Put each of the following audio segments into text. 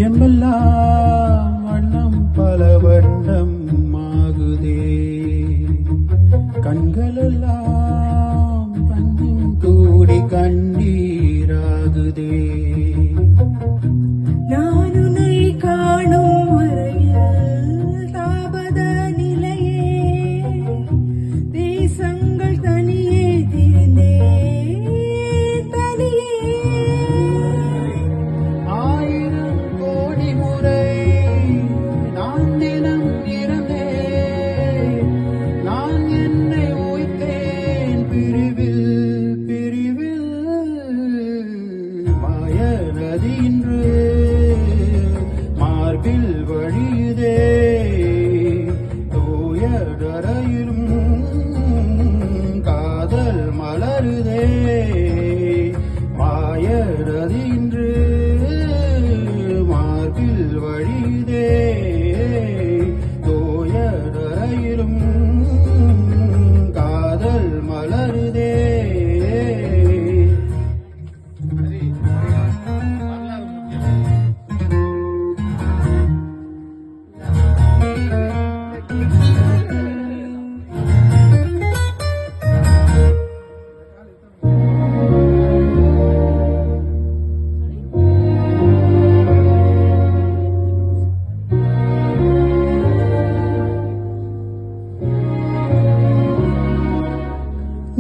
நெஞ்சமெல்லாம் வண்ணம் பல வண்ணம் ஆகுதே, கண்களெல்லாம் கண்ணும் கூடி கண்ணீராகுதே. நான் உன்னை காணும் வரையில் தாபத நிலையே, தேசங்கள் தனியே திரிந்தே தனியே. ஆயிரம் கோடி முறை நான் தினம் இறந்தேன், நான் என்னை ஓய்த்தேன் பிரிவில் பிரிவில். மாய நதி இன்று மார்பில் வழியுதே, தூய நரையிலும் காதல் மலருதே. மாய நதி இன்று மார்பில் வழியுதே, தூய நரையிலும் காதல் மலருதே.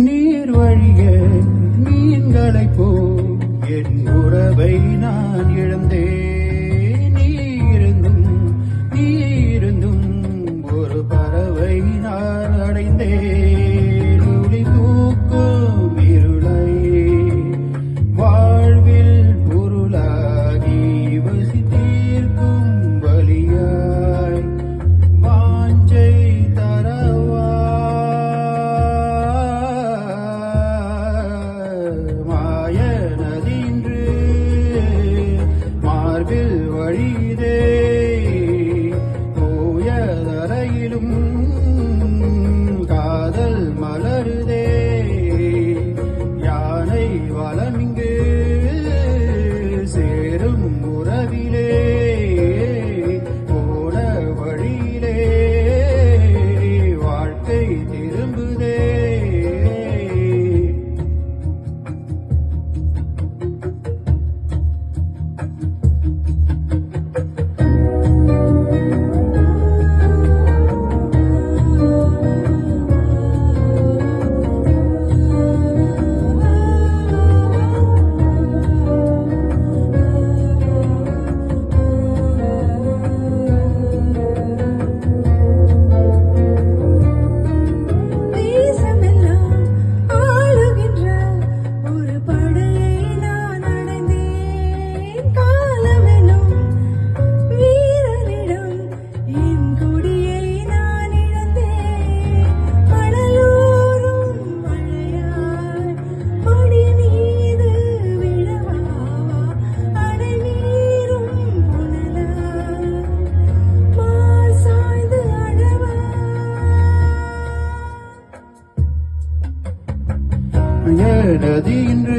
நீர் வழிய மீன்களைப் போல் என் உறவை நான் இழந்தேன். நீ இருந்தும் ஒரு பறவை நான் அடைந்தேன். ஒளி தூக்கும் இருளை வாழ்வில் பொருளாகி வசி தீர்க்கும் வலியாய் வாஞ்சை தரவா. மாய நதி இன்று மார்பில் வழியுதே, தூய தரையிலும் காதல் மலருதே. யானை வலமிங்கு சேரும் உறவிலே, போன வழியிலே வாழ்க்கை திரும்புதே. தேசமெல்லாம் ஆளுகின்ற ஒரு படையை நான் அடைந்தேன். காலமெனும் வீரனிடம் என் கொடியை நான் இழந்தேன். கடலோரும் மழையாய் கொடி மீது விழவா, அடை நீரும் புனலாய் மார் சாய்ந்து அழவா. மாய நதி இன்று